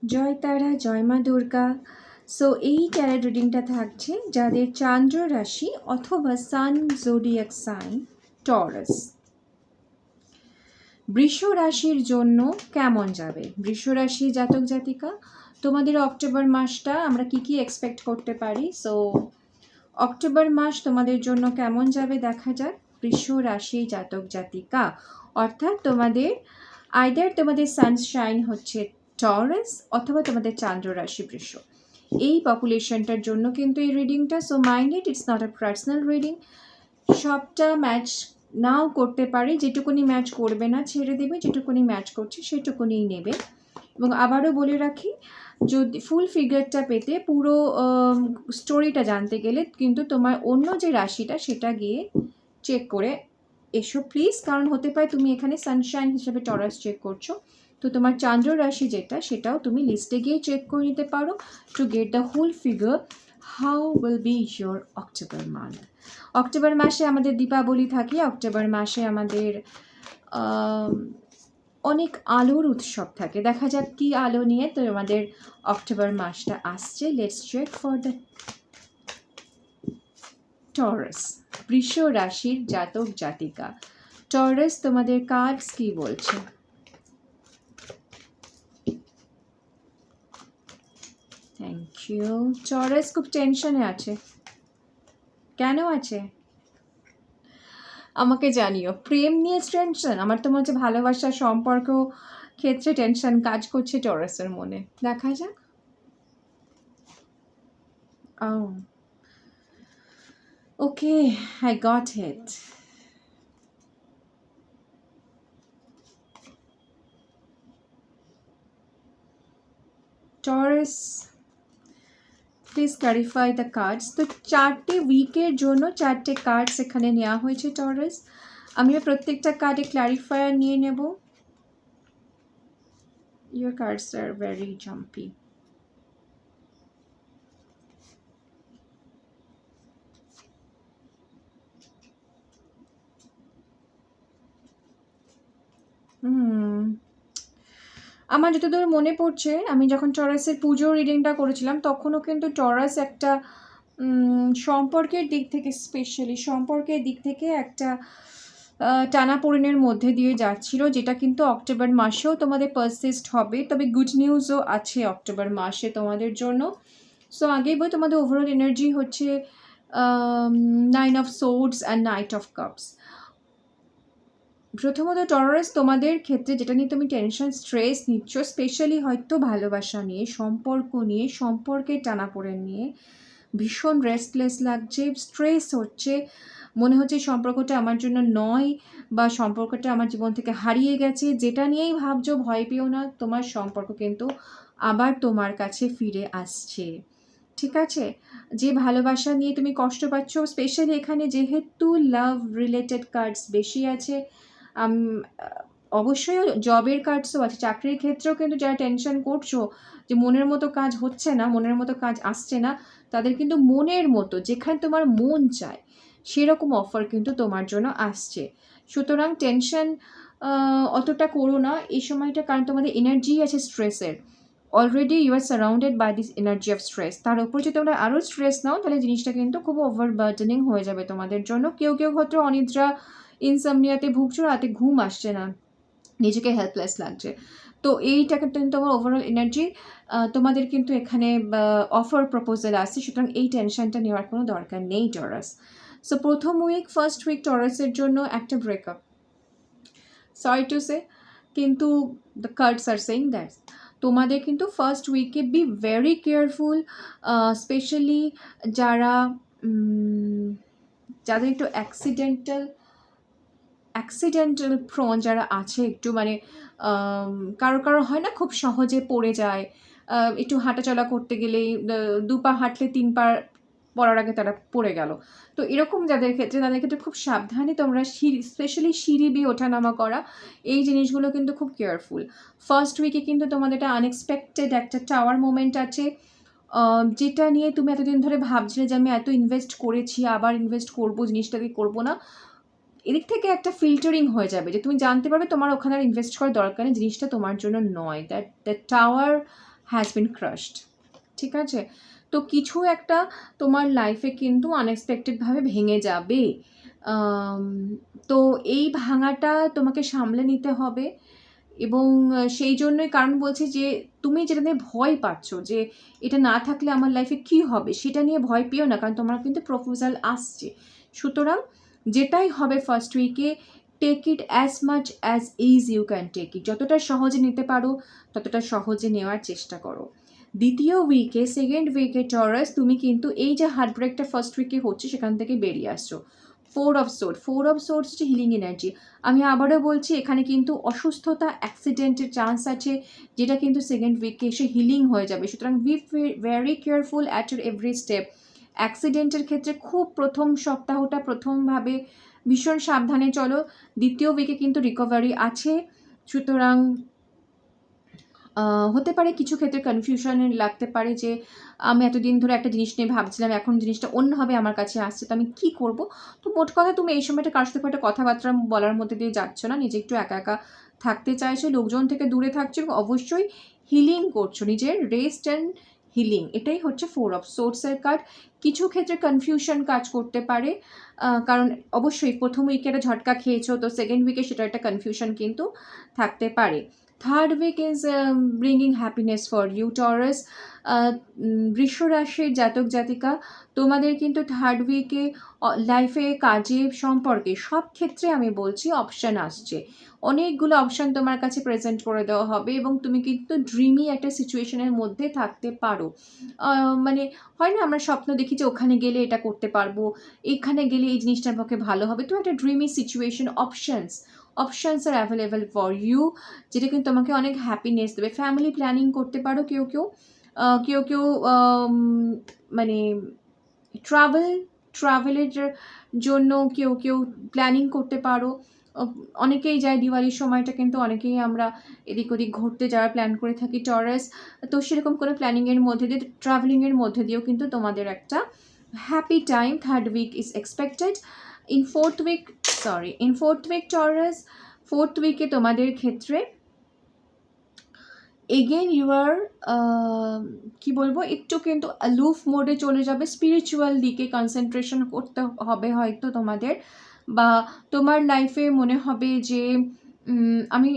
জয় তারা, জয় মা দুর্গা। সো এই ট্যারো রিডিংটা থাকছে যাদের চান্দ্র রাশি অথবা সান জোডিয়াক সাইন টরাস। বৃষ রাশির জন্য কেমন যাবে? বৃষ রাশি জাতক জাতিকা, তোমাদের অক্টোবর মাসটা আমরা কি এক্সপেক্ট করতে পারি? সো অক্টোবর মাস তোমাদের জন্য কেমন যাবে দেখা যাক। বৃষ রাশি জাতক জাতিকা অর্থাৎ তোমাদের আইদার তোমাদের সানশাইন হচ্ছে টরাস অথবা তোমাদের চান্দ্র রাশি বৃষ, এই পপুলেশনটার জন্য কিন্তু এই রিডিংটা। So mind it, it's not a personal reading. সবটা ম্যাচ নাও করতে পারে, যেটুকুনি ম্যাচ করবে না ছেড়ে দেবে, যেটুকুনি ম্যাচ করছে সেটুকুনিই নেবে। এবং আবারও বলে রাখি, যদি ফুল ফিগারটা পেতে, পুরো স্টোরিটা জানতে গেলে কিন্তু তোমার অন্য যে রাশিটা সেটা গিয়ে চেক করে এসো প্লিজ। কারণ হতে পারে তুমি এখানে সানশাইন হিসেবে টরাস চেক করছো, তো তোমার চান্দ্র রাশি যেটা সেটাও তুমি লিস্টে গিয়ে চেক করে নিতে পারো to get the whole figure how will be your October month. অক্টোবর মাসে আমাদের দীপাবলি থাকে, অক্টোবর মাসে আমাদের অনেক আলোর উৎসব থাকে। দেখা যাক কি আলো নিয়ে তো আমাদের অক্টোবর মাসটা আসছে। Let's check for the Taurus, বৃষ রাশির জাতক জাতিকা। টরাস, তোমাদের কার্ডস কি বলছে? Thank you. টরাস খুব টেনশনে আছে, কেন আছে আমাকে জানিও। প্রেম নিয়ে টেনশন? আমার তো মনে হচ্ছে ভালোবাসার সম্পর্ক ক্ষেত্রে টেনশন কাজ করছে টরাসের মনে। দেখা যাক। Okay, I got it. Taurus, please clarify the cards. তো 4টে উইকের জন্য 4টে কার্ডস এখানে নেওয়া হয়েছে টরাস। আমিও প্রত্যেকটা কার্ডে ক্লারিফায়ার নিয়ে নেব। Your cards are very jumpy. আমার যতদূর মনে পড়ছে, আমি যখন টরাসের পুজো রিডিংটা করেছিলাম তখনও কিন্তু টরাস একটা সম্পর্কের দিক থেকে, স্পেশালি সম্পর্কের দিক থেকে একটা টানাপোড়েনের মধ্যে দিয়ে যাচ্ছিল, যেটা কিন্তু অক্টোবর মাসেও তোমাদের পারসিস্ট হবে। তবে গুড নিউজও আছে অক্টোবর মাসে তোমাদের জন্য। সো আগেই বই তোমাদের ওভারঅল এনার্জি হচ্ছে 9 of swords and night of cups. প্রথমত টরাস, তোমাদের ক্ষেত্রে যেটা নিয়ে তুমি টেনশন স্ট্রেস নিচ্ছ, স্পেশালি হয়তো ভালোবাসা নিয়ে, সম্পর্ক নিয়ে, সম্পর্কের টানাপোড়েন নিয়ে ভীষণ রেস্টলেস লাগছে, স্ট্রেস হচ্ছে, মনে হচ্ছে সম্পর্কটা আমার জন্য নয় বা সম্পর্কটা আমার জীবন থেকে হারিয়ে গেছে। যেটা নিয়েই ভাবছো ভয় পেও না, তোমার সম্পর্ক কিন্তু আবার তোমার কাছে ফিরে আসছে। ঠিক আছে? যে ভালোবাসা নিয়ে তুমি কষ্ট পাচ্ছ, স্পেশালি এখানে যেহেতু লাভ রিলেটেড কার্ডস বেশি আছে, অবশ্যই জবের কার্ডসও আছে, চাকরির ক্ষেত্রেও কিন্তু যারা টেনশন করছো যে মনের মতো কাজ হচ্ছে না, মনের মতো কাজ আসছে না, তাদের কিন্তু মনের মতো, যেখানে তোমার মন চায় সেরকম অফার কিন্তু তোমার জন্য আসছে। সুতরাং টেনশন অতটা করো না এই সময়টা, কারণ তোমাদের এনার্জি আছে স্ট্রেসের। Already you are surrounded by this energy of stress. তার উপর যদি তোমরা আরও স্ট্রেস নাও তাহলে জিনিসটা কিন্তু খুব ওভারবার্ডেনিং হয়ে যাবে তোমাদের জন্য। কেউ হয়তো অনিদ্রা, ইনসমনিয়াতে ভুগছো, রাতে ঘুম আসছে না, নিজেকে হেল্পলেস লাগছে। তো এইটাকে কিন্তু আমার ওভারঅল এনার্জি তোমাদের কিন্তু এখানে অফার প্রপোজাল আসছে। সুতরাং এই টেনশনটা নেওয়ার কোনো দরকার নেই টরাস। সো প্রথম উইক, ফার্স্ট উইক টরাসের জন্য একটা ব্রেকআপ, সরি টু সে, কিন্তু the cards are saying that তোমাদের কিন্তু ফার্স্ট উইকে বি ভেরি কেয়ারফুল, স্পেশালি যারা যাদের একটু অ্যাক্সিডেন্টাল প্রোন যারা আছে, একটু মানে কারো হয় না খুব সহজে পড়ে যায়, একটু হাঁটাচলা করতে গেলেই 2 পা হাঁটলে 3 পা পড়ার আগে তারা পড়ে গেল। তো এরকম যাদের ক্ষেত্রে, তাদের ক্ষেত্রে খুব সাবধানে তোমরা স্পেশালি সিঁড়ি দিয়ে ওঠানামা করা, এই জিনিসগুলো কিন্তু খুব কেয়ারফুল। ফার্স্ট উইকে কিন্তু তোমাদের একটা আনএক্সপেক্টেড একটা টাওয়ার মোমেন্ট আছে, যেটা নিয়ে তুমি এতদিন ধরে ভাবছিলে যে আমি এত ইনভেস্ট করেছি, আবার ইনভেস্ট করবো, জিনিসটাকে করবো না। এদিক থেকে একটা ফিল্টারিং হয়ে যাবে যে তুমি জানতে পারবে তোমার ওখানে আর ইনভেস্ট করার দরকার নেই, জিনিসটা তোমার জন্য নয়। That tower has been crushed. ঠিক আছে, তো কিছু একটা তোমার লাইফে কিন্তু আনএক্সপেক্টেডভাবে ভেঙে যাবে। তো এই ভাঙাটা তোমাকে সামলে নিতে হবে এবং সেই জন্যই কারণ বলছি যে তুমি যেটা নিয়ে ভয় পাচ্ছ যে এটা না থাকলে আমার লাইফে কী হবে, সেটা নিয়ে ভয় পেও না, কারণ তোমার কিন্তু প্রপোজাল আসছে। সুতরাং যেটাই হবে ফার্স্ট উইকে, take it as much as is you can take it. যতটা সহজে নিতে পারো ততটা সহজে নেওয়ার চেষ্টা করো। দ্বিতীয় উইকে, সেকেন্ড উইকে টরাস, তুমি কিন্তু এই যে হার্ট ব্রেকটা ফার্স্ট উইকে হচ্ছে সেখান থেকে বেরিয়ে আসছো। 4 অফ সোর্স হচ্ছে হিলিং এনার্জি। আমি আবারও বলছি, এখানে কিন্তু অসুস্থতা, অ্যাক্সিডেন্টের চান্স আছে, যেটা কিন্তু সেকেন্ড উইকে এসে হিলিং হয়ে যাবে। সুতরাং be very careful at your every step. অ্যাক্সিডেন্টের ক্ষেত্রে খুব প্রথম সপ্তাহটা প্রথমভাবে ভীষণ সাবধানে চলো। দ্বিতীয় উইকে কিন্তু রিকভারি আছে। সুতরাং হতে পারে কিছু ক্ষেত্রে কনফিউশন লাগতে পারে যে আমি এতদিন ধরে একটা জিনিস নিয়ে ভাবছিলাম, এখন জিনিসটা অন্যভাবে আমার কাছে আসছে, তো আমি কী করব। তো মোট কথা, তুমি এই সময়টা কারোর সাথে একটা কথাবার্তা বলার মধ্যে দিয়ে যাচ্ছ না, নিজে একটু একা একা থাকতে চাইছো, লোকজন থেকে দূরে থাকছো এবং অবশ্যই হিলিং করছো, নিজের রেস্ট অ্যান্ড হিলিং। এটাই হচ্ছে 4 অফ সোর্সের কার্ড। কিছু ক্ষেত্রে কনফিউশন কাজ করতে পারে, কারণ অবশ্যই প্রথম উইকে একটা ঝটকা খেয়েছো, তো সেকেন্ড উইকে সেটা একটা কনফিউশন কিন্তু থাকতে পারে। Third week is bringing happiness for you Taurus. বৃষ রাশির জাতক জাতিকা, তোমাদের কিন্তু থার্ড উইকে লাইফে, কাজে, সম্পর্কে সব ক্ষেত্রে আমি বলছি অপশান আসছে। অনেকগুলো অপশান তোমার কাছে প্রেজেন্ট করে দেওয়া হবে এবং তুমি কিন্তু ড্রিমি একটা সিচুয়েশনের মধ্যে থাকতে পারো। মানে হয় না, আমরা স্বপ্ন দেখি যে ওখানে গেলে এটা করতে পারবো, এখানে গেলে এই জিনিসটার পক্ষে ভালো হবে, তো একটা dreamy situation, options are available for you, যেটা কিন্তু তোমাকে অনেক হ্যাপিনেস দেবে। ফ্যামিলি প্ল্যানিং করতে পারো কেউ কেউ মানে ট্রাভেলের জন্য কেউ প্ল্যানিং করতে পারো। অনেকেই যায় দিওয়ালির সময়টা, কিন্তু অনেকেই আমরা এদিক ওদিক ঘুরতে যাওয়ার প্ল্যান করে থাকি টরাস। তো সেরকম কোনো প্ল্যানিংয়ের মধ্যে দিয়ে, ট্রাভেলিংয়ের মধ্যে দিয়েও কিন্তু তোমাদের একটা happy time third week is expected. In fourth week Taurus, fourth উইকে তোমাদের ক্ষেত্রে এগেন ইউ আর কী বলবো, একটু কিন্তু অ্যালুফ মোডে চলে যাবে, স্পিরিচুয়াল দিকে কনসেন্ট্রেশন করতে হবে হয়তো তোমাদের, বা তোমার লাইফে মনে হবে যে আমি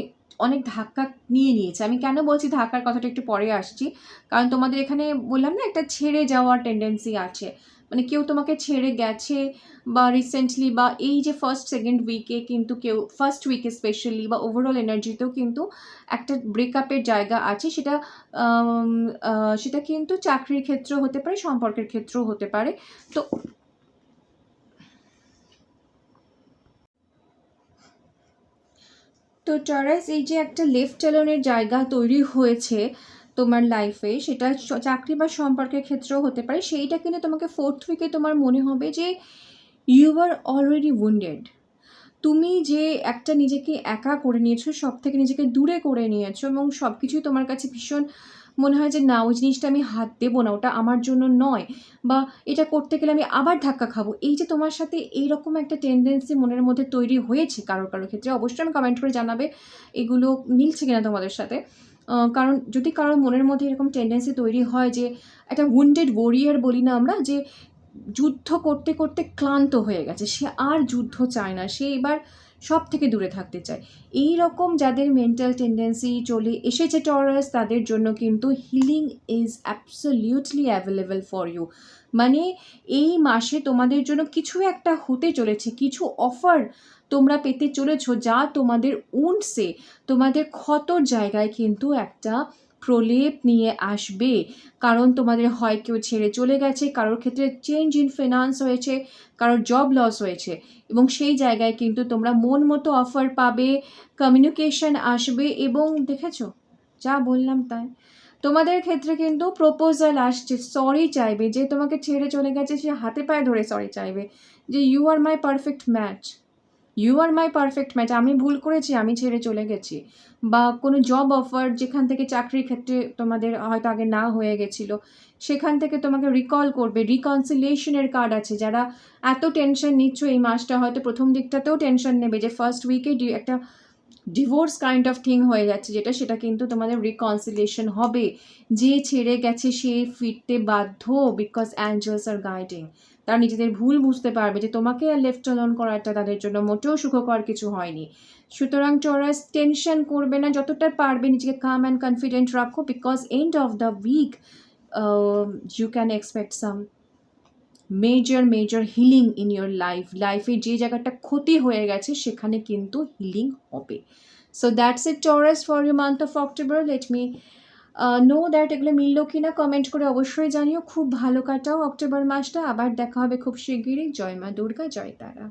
অনেক ধাক্কা নিয়েছি। আমি কেন বলছি ধাক্কার কথাটা একটু পরে আসছি, কারণ তোমাদের এখানে বললাম না একটা ছেড়ে যাওয়ার টেন্ডেন্সি আছে, মানে কেউ তোমাকে ছেড়ে গেছে, বা রিসেন্টলি, বা এই যে ফার্স্ট সেকেন্ড উইকে কিন্তু কেউ, ফার্স্ট উইকে স্পেশালি, বা ওভারঅল এনার্জিতেও কিন্তু একটা ব্রেকআপের জায়গা আছে। সেটা কিন্তু চাকরির ক্ষেত্রেও হতে পারে, সম্পর্কের ক্ষেত্রেও হতে পারে। তো টরাস, এই যে একটা লেফট টেলনের জায়গা তৈরি হয়েছে তোমার লাইফে, সেটা চাকরি বা সম্পর্কের ক্ষেত্রেও হতে পারে। সেইটা কিন্তু তোমাকে ফোর্থ উইকে তোমার মনে হবে যে ইউ আর অলরেডি উইন্ডেড। তুমি যে একটা নিজেকে একা করে নিয়েছো, সব থেকে নিজেকে দূরে করে নিয়েছো, এবং সব কিছুই তোমার কাছে ভীষণ মনে হয় যে না, ওই জিনিসটা আমি হাত দেবো না, ওটা আমার জন্য নয়, বা এটা করতে গেলে আমি আবার ধাক্কা খাবো। এই যে তোমার সাথে এইরকম একটা টেন্ডেন্সি মনের মধ্যে তৈরি হয়েছে কারোর ক্ষেত্রে, অবশ্যই আমি কমেন্ট করে জানাবে এগুলো মিলছে কিনা তোমাদের সাথে। কারণ যদি কারোর মনের মধ্যে এরকম টেন্ডেন্সি তৈরি হয় যে একটা উইন্ডেড ওয়ারিয়ার বলি না আমরা, যে যুদ্ধ করতে করতে ক্লান্ত হয়ে গেছে, সে আর যুদ্ধ চায় না, সে এবার সব থেকে দূরে থাকতে চায়, এই রকম যাদের মেন্টাল টেন্ডেন্সি চলে এসেছে টরাস, তাদের জন্য কিন্তু healing is absolutely available for you. মানে এই মাসে তোমাদের জন্য কিছু একটা হতে চলেছে, কিছু অফার তোমরা পেতে চলেছো, যা তোমাদের উন্ডসে, তোমাদের ক্ষতর জায়গায় কিন্তু একটা প্রলেপ নিয়ে আসবে। কারণ তোমাদের হয় কেউ ছেড়ে চলে গেছে, কারোর ক্ষেত্রে চেঞ্জ ইন ফিনান্স হয়েছে, কারোর জব লস হয়েছে, এবং সেই জায়গায় কিন্তু তোমরা মন মতো অফার পাবে, কমিউনিকেশন আসবে, এবং দেখেছো যা বললাম তাই, তোমাদের ক্ষেত্রে কিন্তু প্রপোজাল আসছে, সরি চাইবে, যে তোমাকে ছেড়ে চলে গেছে সে হাতে পায়ে ধরে সরি চাইবে যে you are my perfect match, আমি ভুল করেছি, আমি ছেড়ে চলে গেছি। বা কোনো জব অফার যেখান থেকে চাকরির ক্ষেত্রে তোমাদের হয়তো আগে না হয়ে গেছিলো, সেখান থেকে তোমাকে রিকল করবে, রিকনসিলিয়েশনের কার্ড আছে। যারা এত টেনশন নিচ্ছ এই মাসটা, হয়তো প্রথম দিকটাতেও টেনশন নেবে যে ফার্স্ট উইকে একটা ডিভোর্স কাইন্ড অফ থিং হয়ে যাচ্ছে যেটা, সেটা কিন্তু তোমাদের রিকনসিলিয়েশন হবে। যে ছেড়ে গেছে সে ফিরতে বাধ্য, বিকজ অ্যাঞ্জেলস আর গাইডিং। তারা নিজেদের ভুল বুঝতে পারবে যে তোমাকে আর লেফট অ্যালোন করাটা তাদের জন্য মোটেও সুখকর কিছু হয়নি। সুতরাং টরাস টেনশন করবে না, যতটা পারবে নিজেকে কাম অ্যান্ড কনফিডেন্ট রাখো, because end of the week you can expect some major healing in your লাইফে যে জায়গাটা ক্ষতি হয়ে গেছে সেখানে কিন্তু হিলিং হবে। So that's it Taurus for you month of October. Let me know that এগুলো মিললো কিনা কমেন্ট করে অবশ্যই জানিও। খুব ভালো কাটাও অক্টোবর মাসটা। আবার দেখা হবে খুব শিগগিরই। জয় মা দুর্গা, জয় তারা।